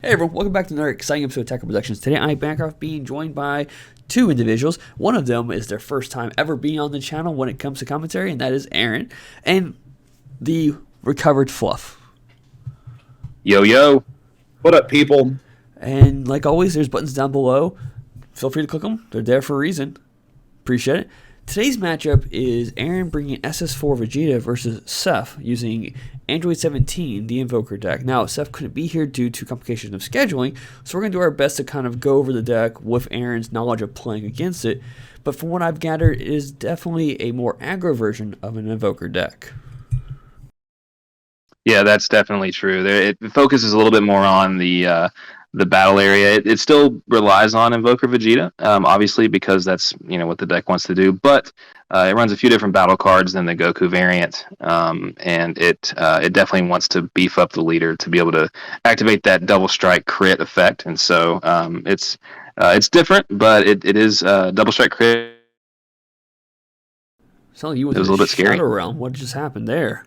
Hey everyone, welcome back to another exciting episode of Tech Productions. Today I'm back off being joined by two individuals. One of them is their first time ever being on the channel when it comes to commentary, and that is Aaron, and the recovered Fluff. Yo, yo. What up, people? And like always, there's buttons down below. Feel free to click them. They're there for a reason. Appreciate it. Today's matchup is Aaron bringing SS4 Vegeta versus Seth using Android 17, the Invoker deck. Now, Seth couldn't be here due to complications of scheduling, so we're going to do our best to kind of go over the deck with Aaron's knowledge of playing against it. But from what I've gathered, it is definitely a more aggro version of an Invoker deck. Yeah, that's definitely true. It focuses a little bit more on the battle area. It still relies on Invoker Vegeta, obviously, because that's what the deck wants to do. But it runs a few different battle cards than the Goku variant, and it definitely wants to beef up the leader to be able to activate that double strike crit effect. And so it's different, but it is double strike crit. Sounds like you it was a little bit scary. Realm. What just happened there?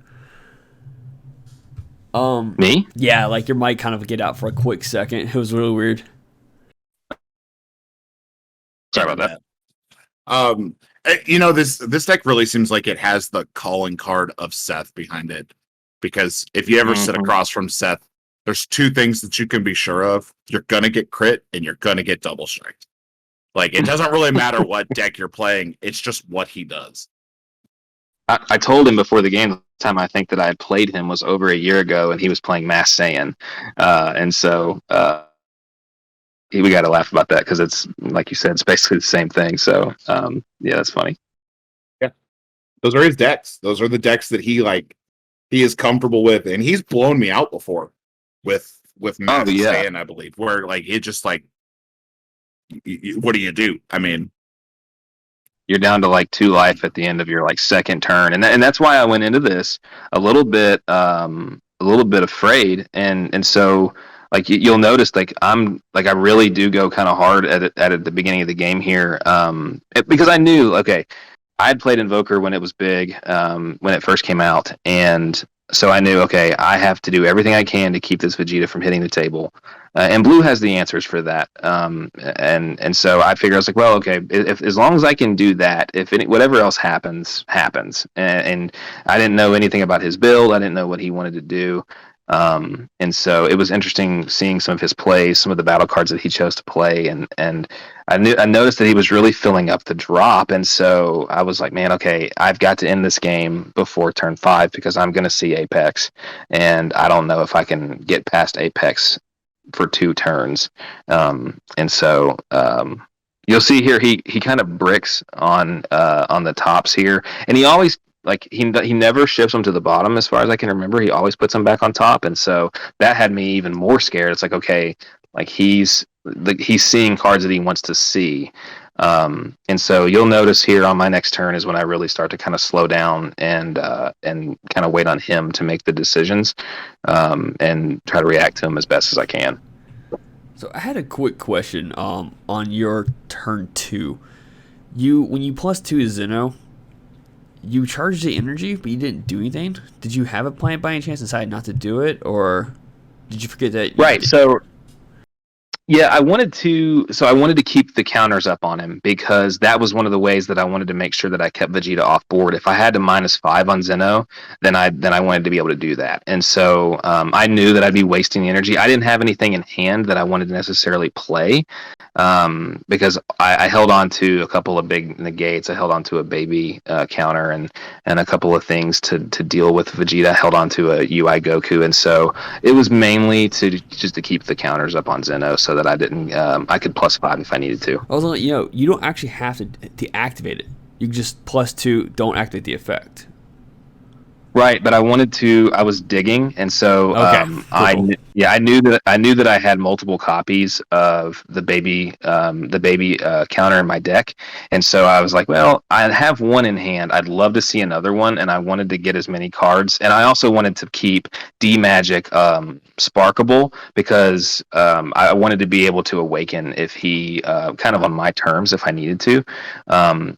Me? Yeah, like your mic kind of get out for a quick second. It was really weird. Sorry about that. This deck really seems like it has the calling card of Seth behind it. Because if you ever sit across from Seth, there's two things that you can be sure of. You're gonna get crit and you're gonna get double striked. Like, it doesn't really matter what deck you're playing, it's just what he does. I told him before the game, the time I think that I had played him was over a year ago, and he was playing Mass Saiyan. And so we got to laugh about that because it's, like you said, it's basically the same thing. So, yeah, that's funny. Yeah. Those are his decks. Those are the decks that he is comfortable with. And he's blown me out before with Mass Saiyan, I believe, where, it just, what do you do? I mean, you're down to 2 life at the end of your second turn, and that's why I went into this a little bit afraid, and so you'll notice I really do go kind of hard at it at the beginning of the game here, because I knew I had played Invoker when it was big, when it first came out, and so I knew I have to do everything I can to keep this Vegeta from hitting the table. And Blue has the answers for that, and so I figured I was if as long as I can do that, whatever else happens. And I didn't know anything about his build. I didn't know what he wanted to do, and so it was interesting seeing some of his plays, some of the battle cards that he chose to play, and I noticed that he was really filling up the drop, and so I was like, man, I've got to end this game before turn 5 because I'm going to see Apex, and I don't know if I can get past Apex for 2 turns, and so you'll see here he kind of bricks on the tops here, and he always he never ships them to the bottom as far as I can remember. He always puts them back on top, and so that had me even more scared. It's he's seeing cards that he wants to see. And so you'll notice here on my next turn is when I really start to kind of slow down and kind of wait on him to make the decisions, and try to react to him as best as I can. So I had a quick question on your turn 2. When you +2 to Zeno, you charged the energy, but you didn't do anything. Did you have a plan by any chance and decided not to do it, or did you forget that? Right. So yeah, I wanted to keep the counters up on him because that was one of the ways that I wanted to make sure that I kept Vegeta off board. If I had to -5 on Zeno, then I wanted to be able to do that. And so I knew that I'd be wasting the energy. I didn't have anything in hand that I wanted to necessarily play, because I held on to a couple of big negates. I held on to a baby counter and a couple of things to deal with Vegeta. I held on to a UI Goku, and so it was mainly to keep the counters up on Zeno so that I didn't I could +5 if I needed to. I was like, you don't actually have to deactivate it. You can just +2, don't activate the effect. Right, but I was digging, and so cool. I knew that I had multiple copies of the baby counter in my deck, and so I was like, well, I have one in hand. I'd love to see another one, and I wanted to get as many cards, and I also wanted to keep D Magic sparkable because I wanted to be able to awaken if he kind of on my terms if I needed to,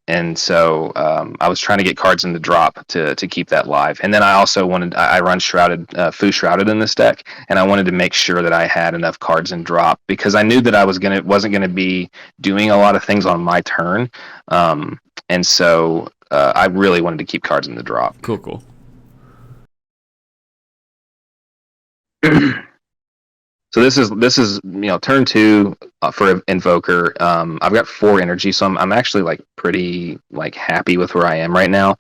and so I was trying to get cards in the drop to keep that live. And then I also I run Shrouded, Fu Shrouded in this deck, and I wanted to make sure that I had enough cards in drop because I knew that I wasn't gonna be doing a lot of things on my turn, and so I really wanted to keep cards in the drop. Cool. So this is turn 2 for Invoker. I've got 4 energy, so I'm actually like pretty like happy with where I am right now,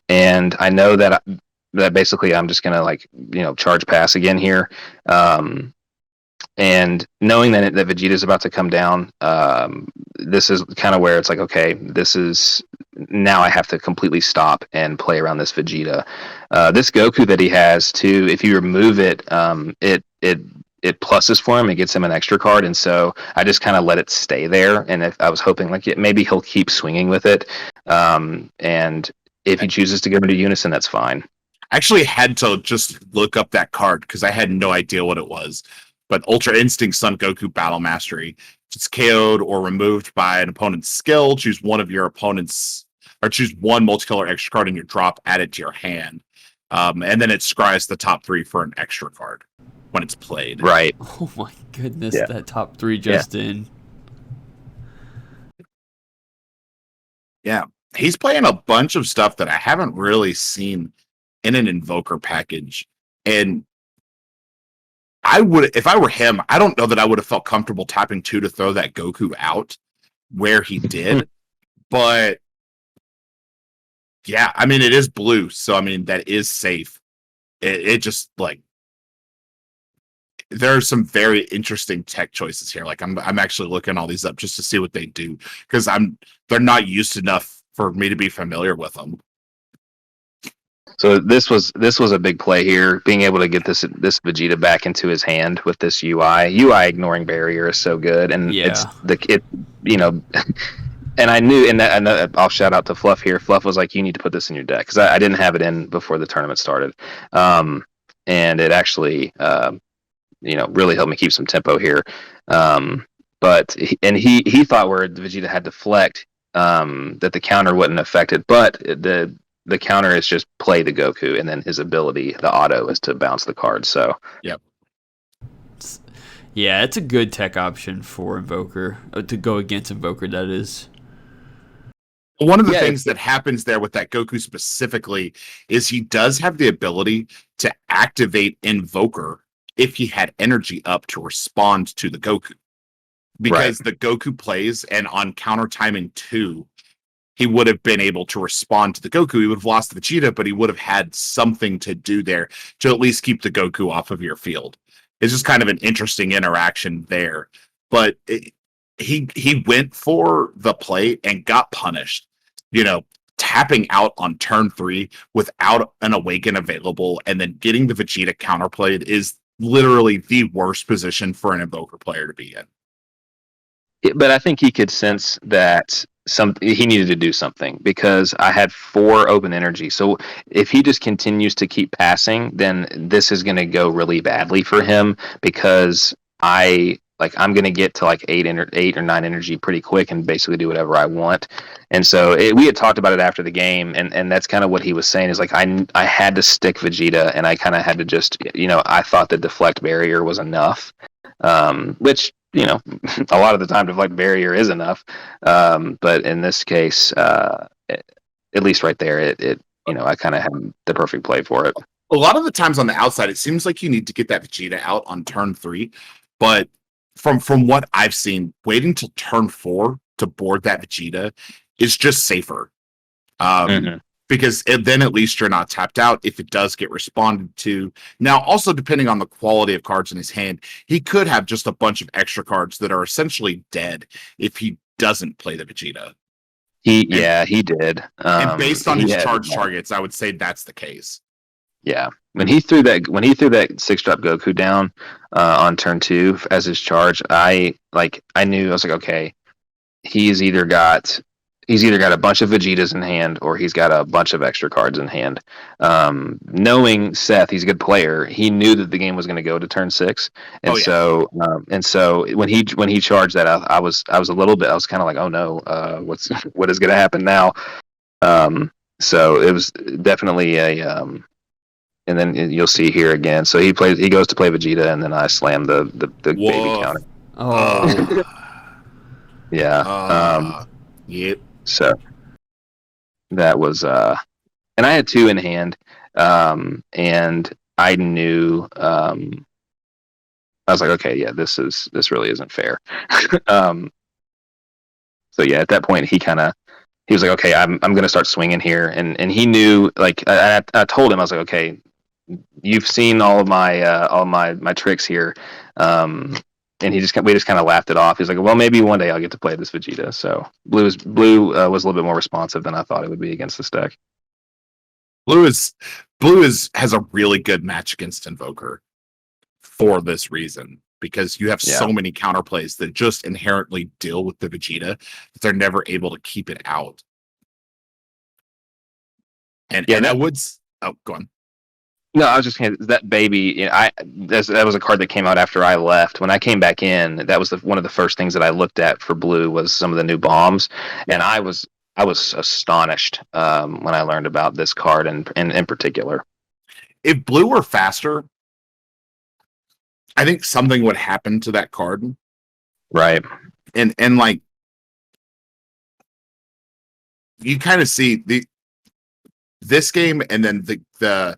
and I know that basically I'm just gonna like charge pass again here, and knowing that Vegeta's about to come down, this is kind of where it's like, okay, this is now I have to completely stop and play around this Vegeta. This Goku that he has too, if you remove it, it pluses for him. It gets him an extra card, and so I just kind of let it stay there. And if I was hoping like maybe he'll keep swinging with it, and if he chooses to go into Unison, that's fine. I actually had to just look up that card because I had no idea what it was. But Ultra Instinct Son Goku Battle Mastery. If it's KO'd or removed by an opponent's skill, choose one of your opponent's, or choose one multicolor extra card in your drop, add it to your hand. And then it scries the top 3 for an extra card when it's played. Right. Oh my goodness, that top 3 just in. Yeah. He's playing a bunch of stuff that I haven't really seen in an Invoker package. And I would, if I were him, I don't know that I would have felt comfortable tapping 2 to throw that Goku out where he did. But yeah, I mean, it is blue. So, I mean, that is safe. It just like, there are some very interesting tech choices here. Like I'm actually looking all these up just to see what they do because they're not used enough for me to be familiar with them. So this was a big play here, being able to get this Vegeta back into his hand with this UI. UI ignoring barrier is so good, and and I knew, and I'll shout out to Fluff here. Fluff was like, "You need to put this in your deck," because I didn't have it in before the tournament started, and it actually really helped me keep some tempo here. But he thought where the Vegeta had deflect, that the counter wouldn't affect it, but the counter is just play the Goku, and then his ability, the auto, is to bounce the card. So, yep. Yeah, it's a good tech option for Invoker, to go against Invoker, that is. One of the things that happens there with that Goku specifically is he does have the ability to activate Invoker if he had energy up to respond to the Goku. Because the Goku plays, and on counter timing 2, he would have been able to respond to the Goku. He would have lost the Vegeta, but he would have had something to do there to at least keep the Goku off of your field. It's just kind of an interesting interaction there. But he went for the play and got punished. Tapping out on turn 3 without an Awaken available and then getting the Vegeta counterplayed is literally the worst position for an Invoker player to be in. But I think he could sense that he needed to do something because I had 4 open energy. So if he just continues to keep passing, then this is going to go really badly for him because I'm going to get to like 8 or 9 energy pretty quick and basically do whatever I want. And so we had talked about it after the game, and that's kind of what he was saying is like I had to stick Vegeta, and I kind of had to just I thought the deflect barrier was enough, which a lot of the time deflect barrier is enough, but in this case, at least right there, it I kind of had the perfect play for it. A lot of the times on the outside, it seems like you need to get that Vegeta out on turn 3, but from what I've seen, waiting till turn 4 to board that Vegeta is just safer. Because then at least you're not tapped out if it does get responded to. Now, also depending on the quality of cards in his hand, he could have just a bunch of extra cards that are essentially dead if he doesn't play the Vegeta. He did. And based on his charge targets, I would say that's the case. Yeah, when he threw that 6-drop Goku down on turn 2 as his charge, I knew, I was like, okay, he's either got a bunch of Vegetas in hand or he's got a bunch of extra cards in hand. Knowing Seth, he's a good player. He knew that the game was going to go to turn 6, and so when he charged that, I was a little bit. I was kind of like, oh no, what is going to happen now? So it was definitely and then you'll see here again. So he goes to play Vegeta, and then I slam the baby Woof. counter. Oh, Yeah. Yep. So that was and I had two in hand, and I knew I was like, okay, yeah, this really isn't fair. um, so yeah, at that point he was like, okay, I'm gonna start swinging here, and he knew, like, I told him, I was like, okay, you've seen all of my tricks here, and we just kind of laughed it off. He's like, well, maybe one day I'll get to play this Vegeta. So blue was a little bit more responsive than I thought it would be against this deck. Blue has a really good match against Invoker for this reason, because you have so many counterplays that just inherently deal with the Vegeta that they're never able to keep it out. And I would. Oh, go on. No, I was just saying that baby. You know, that was a card that came out after I left. When I came back in, that was one of the first things that I looked at for blue was some of the new bombs, and I was astonished when I learned about this card in particular. If blue were faster, I think something would happen to that card. Right. And like, you kind of see this game, and then the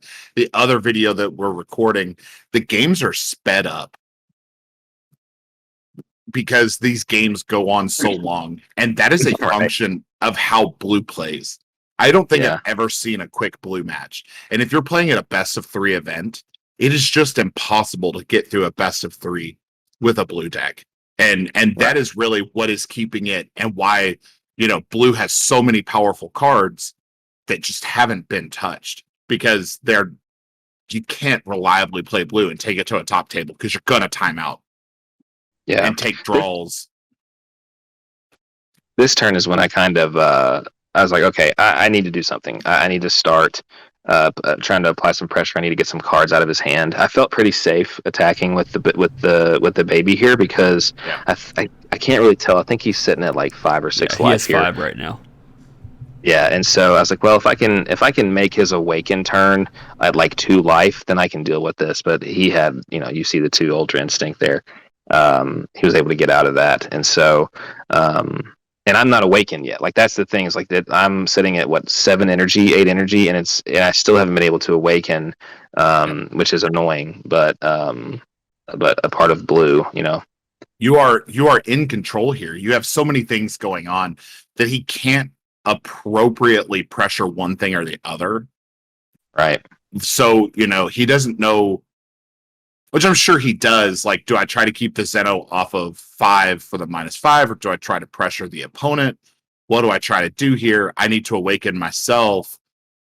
other video that we're recording, the games are sped up because these games go on so long, and that is a function of how blue plays. I don't think I've ever seen a quick blue match. And if you're playing at a best of 3 event, it is just impossible to get through a best of 3 with a blue deck. And that is really what is keeping it, and why, blue has so many powerful cards that just haven't been touched, because you can't reliably play blue and take it to a top table, because you're gonna time out and take draws. This turn is when I kind of I was like, okay, I need to do something. I need to start trying to apply some pressure. I need to get some cards out of his hand. I felt pretty safe attacking with the baby here, because I can't really tell. I think he's sitting at like 5 or 6 life here. He has 5 right now. Yeah, and so I was like, well, if I can make his awaken turn at like 2 life, then I can deal with this. But he had, you see the 2 Ultra Instinct there. He was able to get out of that, and so and I'm not awakened yet. Like, that's the thing, is like that I'm sitting at 7 energy, 8 energy, and I still haven't been able to awaken, which is annoying. But a part of blue, you are in control here. You have so many things going on that he can't appropriately pressure one thing or the other. Right. So, he doesn't know, which I'm sure he does. Like, do I try to keep the Zeno off of 5 for the -5, or do I try to pressure the opponent? What do I try to do here? I need to awaken myself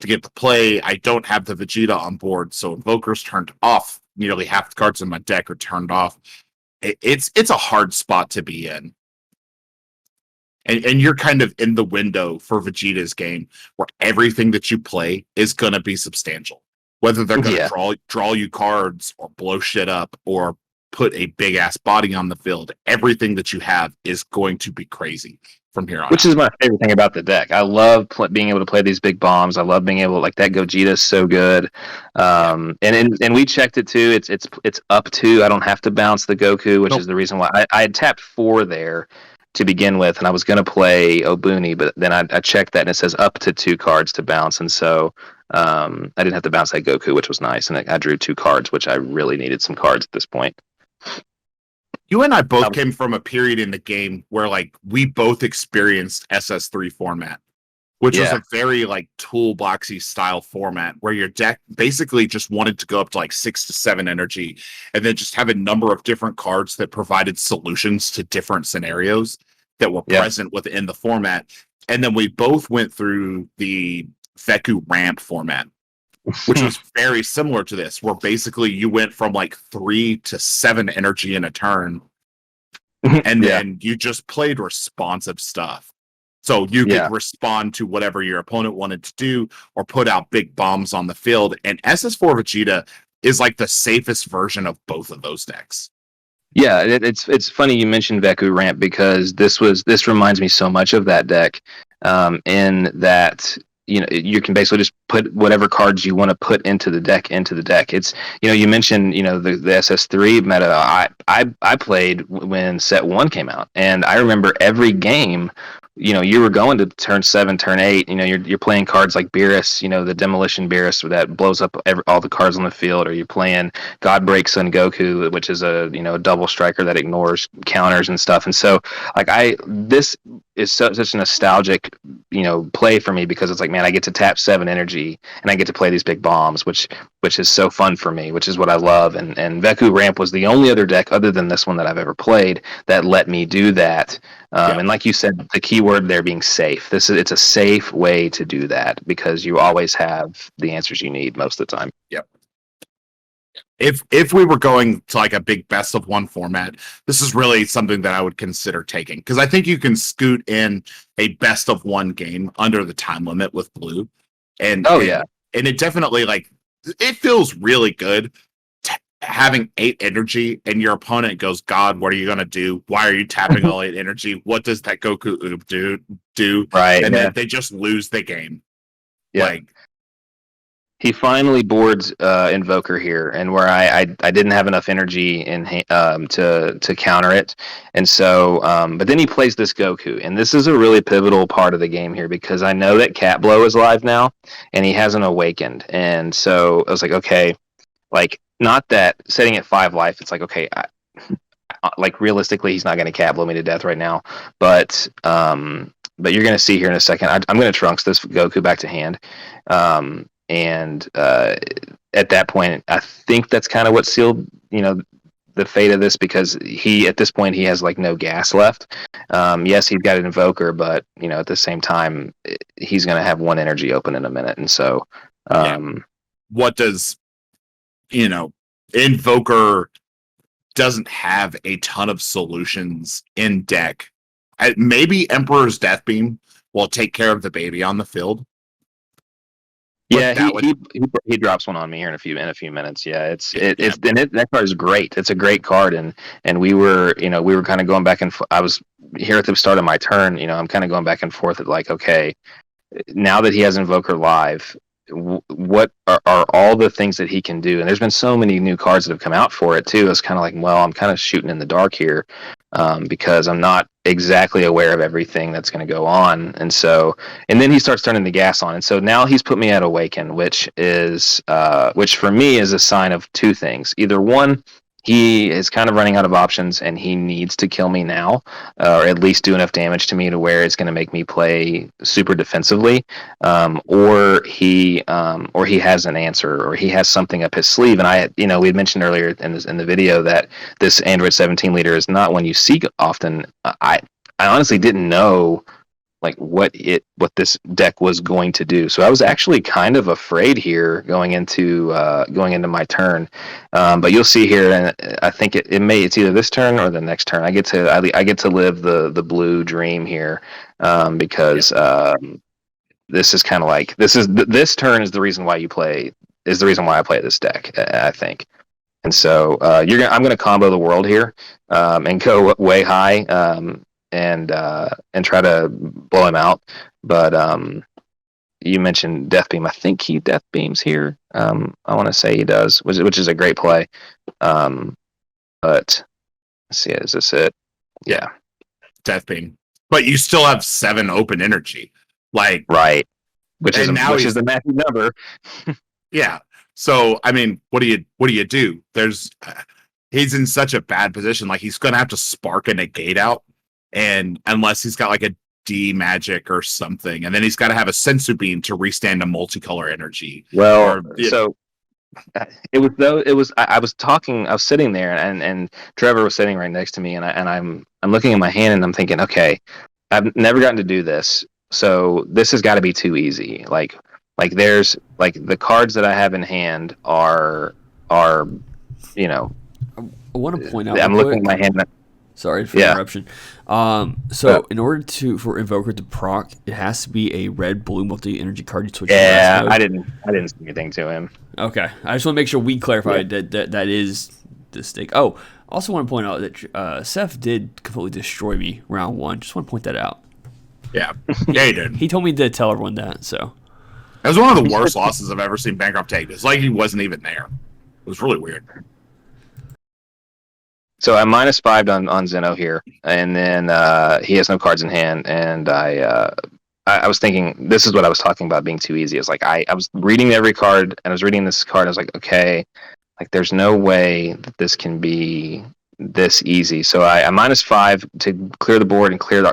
to get the play. I don't have the Vegeta on board, so Invoker's turned off. Nearly half the cards in my deck are turned off. It's a hard spot to be in. And you're kind of in the window for Vegeta's game, where everything that you play is going to be substantial. Whether they're going to draw you cards, or blow shit up, or put a big ass body on the field, everything that you have is going to be crazy from here on. Which is my favorite thing about the deck. I love being able to play these big bombs. I love being able, like, that Gogeta is so good. And we checked it too. It's up to, I don't have to bounce the Goku, which is the reason why I had tapped 4 there to begin with, and I was going to play Obuni, but then I checked that, and it says up to 2 cards to bounce, and so I didn't have to bounce that Goku, which was nice, and I drew 2 cards, which I really needed some cards at this point. You and I both came from a period in the game where, like, we both experienced SS3 format, which was a very, like, toolboxy style format, where your deck basically just wanted to go up to like 6 to 7 energy, and then just have a number of different cards that provided solutions to different scenarios that were present within the format. And then we both went through the Veku ramp format, which was very similar to this, where basically you went from like 3 to 7 energy in a turn, and then you just played responsive stuff. So you could respond to whatever your opponent wanted to do, or put out big bombs on the field. And SS4 Vegeta is like the safest version of both of those decks. Yeah, it's funny you mentioned Veku ramp, because this reminds me so much of that deck, in that you can basically just put whatever cards you want to put into the deck. It's, you mentioned, the SS3 meta. I played when set 1 came out, and I remember every game, you were going to turn 7, turn 8, you're playing cards like Beerus, the Demolition Beerus that blows up all the cards on the field, or you're playing Godbreak Son Goku, which is a double striker that ignores counters and stuff. And so, like, this is such a nostalgic play for me, because it's like, man, I get to tap 7 energy and I get to play these big bombs, which is so fun for me, which is what I love. And Veku Ramp was the only other deck other than this one that I've ever played that let me do that. And like you said, the key word there being safe. It's a safe way to do that, because you always have the answers you need most of the time. Yep. If we were going to like a big best of 1 format, this is really something that I would consider taking, because I think you can scoot in a best of 1 game under the time limit with blue, and it definitely, like, it feels really good having 8 energy and your opponent goes, God, what are you gonna do? Why are you tapping all 8 energy? What does that Goku Oob do? Right, and then they just lose the game. Yeah. Like, he finally boards Invoker here, and where I didn't have enough energy in to counter it, and so but then he plays this Goku, and this is a really pivotal part of the game here, because I know that Cat Blow is live now, and he hasn't awakened, and so I was like, okay, like, not that setting at 5 life, it's like, okay, like, realistically, he's not going to Cat Blow me to death right now, but you're going to see here in a second, I'm going to Trunks this Goku back to hand. And at that point, I think that's kind of what sealed, the fate of this, because at this point, he has like no gas left. Yes, he's got an Invoker, but at the same time, he's going to have 1 energy open in a minute, and so what does Invoker doesn't have a ton of solutions in deck. Maybe Emperor's Death Beam will take care of the baby on the field. Yeah, he drops one on me here in a few minutes. Yeah, that card is great. It's a great card, and we were kind of going back and I was here at the start of my turn. I'm kind of going back and forth at, like, okay, now that he has Invoker live, what are all the things that he can do? And there's been so many new cards that have come out for it too. It's kind of like, well, I'm kind of shooting in the dark here, because I'm not exactly aware of everything that's going to go on. And then he starts turning the gas on, and so now he's put me at Awaken, which for me is a sign of 2 things. Either one, he is kind of running out of options and he needs to kill me now, or at least do enough damage to me to where it's going to make me play super defensively, or he has an answer, or he has something up his sleeve. And we had mentioned earlier in the video that this Android 17 leader is not one you see often. I honestly didn't know, like, what this deck was going to do. So I was actually kind of afraid here going into my turn. But you'll see here, and I think it's either this turn or the next turn. I get to live the blue dream here, because this is kind of like this turn is the reason why I play this deck, I think. And so I'm gonna combo the world here, and go way high. And try to blow him out. But you mentioned Death Beam. I think he Death Beams here. I want to say he does, which is a great play. But let's see, is this it? Yeah, Death Beam. But you still have 7 open energy, like, right? Which is the magic number. Yeah. So I mean, what do you do? He's in such a bad position. Like, he's gonna have to spark a negate out. And unless he's got like a D magic or something, and then he's got to have a sensu beam to restand a multicolor energy. Well, I was sitting there, and Trevor was sitting right next to me, and I'm looking at my hand, and I'm thinking, okay, I've never gotten to do this, so this has got to be too easy. Like there's like the cards that I have in hand are I want to point out. I'm looking at my hand. Sorry for the interruption. In order for Invoker to proc, it has to be a red-blue multi-energy card. You switch. Yeah, I didn't say anything to him. Okay, I just want to make sure we clarified that is the stake. Oh, also want to point out that Seth did completely destroy me round 1. Just want to point that out. Yeah, he did. He told me to tell everyone that. So That was one of the worst losses I've ever seen Bancroft take. It's like he wasn't even there. It was really weird. So I'm -5 on Zeno here, and then he has no cards in hand, and I was thinking this is what I was talking about being too easy. It's like I was reading every card, and I was reading this card. I was like, okay, like there's no way that this can be this easy. So I'm -5 to clear the board and clear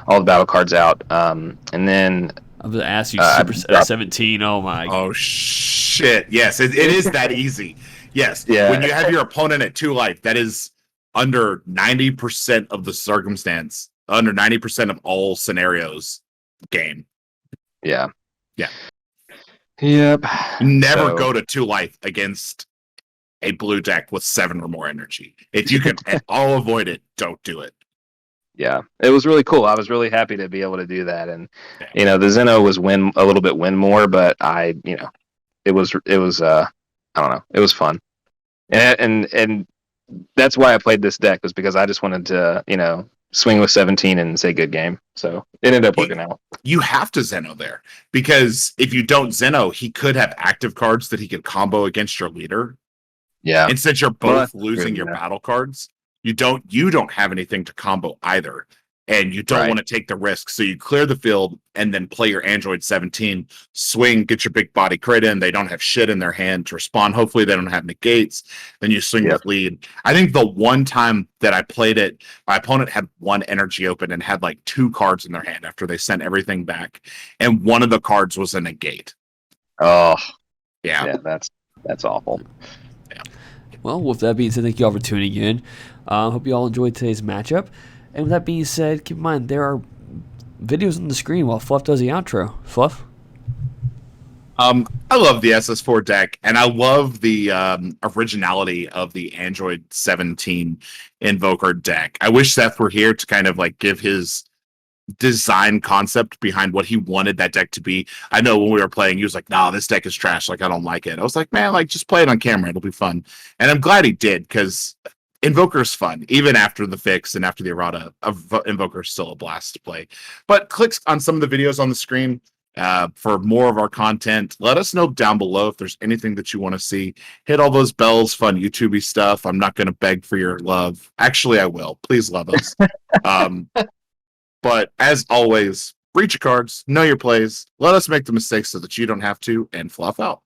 all the battle cards out, and then. I'm going to ask you Super Set at 17. Oh, my. Oh, shit. Yes, it is that easy. Yes. Yeah. When you have your opponent at 2 life, that is under 90% of the circumstance, under 90% of all scenarios game. Yeah. Yeah. Yep. Never go to 2 life against a blue deck with 7 or more energy. If you can at all avoid it, don't do it. Yeah, it was really cool. I was really happy to be able to do that, and the Zeno was win more, but it was I don't know, it was fun, and that's why I played this deck, was because I just wanted to swing with 17 and say good game. So it ended up working out. You have to Zeno there, because if you don't Zeno, he could have active cards that he could combo against your leader. Yeah, and since you're both losing your battle cards, you don't have anything to combo either, and you don't want to take the risk. So you clear the field and then play your Android 17, swing, get your big body crit in. They don't have shit in their hand to respond. Hopefully they don't have negates. Then you swing with lead. I think the one time that I played it, my opponent had 1 energy open and had like 2 cards in their hand after they sent everything back, and one of the cards was a negate. Oh, yeah, that's awful. Well, with that being said, thank you all for tuning in. Hope you all enjoyed today's matchup. And with that being said, keep in mind, there are videos on the screen while Fluff does the outro. Fluff? I love the SS4 deck, and I love the originality of the Android 17 Invoker deck. I wish Seth were here to kind of like give his design concept behind what he wanted that deck to be. I know when we were playing, he was like, "No, this deck is trash. Like, I don't like it." I was like, "Man, like, just play it on camera. It'll be fun." And I'm glad he did, because Invoker's fun. Even after the fix and after the errata, Invoker's still a blast to play. But click on some of the videos on the screen for more of our content. Let us know down below if there's anything that you want to see. Hit all those bells, fun YouTube-y stuff. I'm not going to beg for your love. Actually, I will. Please love us. But as always, read your cards, know your plays, let us make the mistakes so that you don't have to, and fluff out.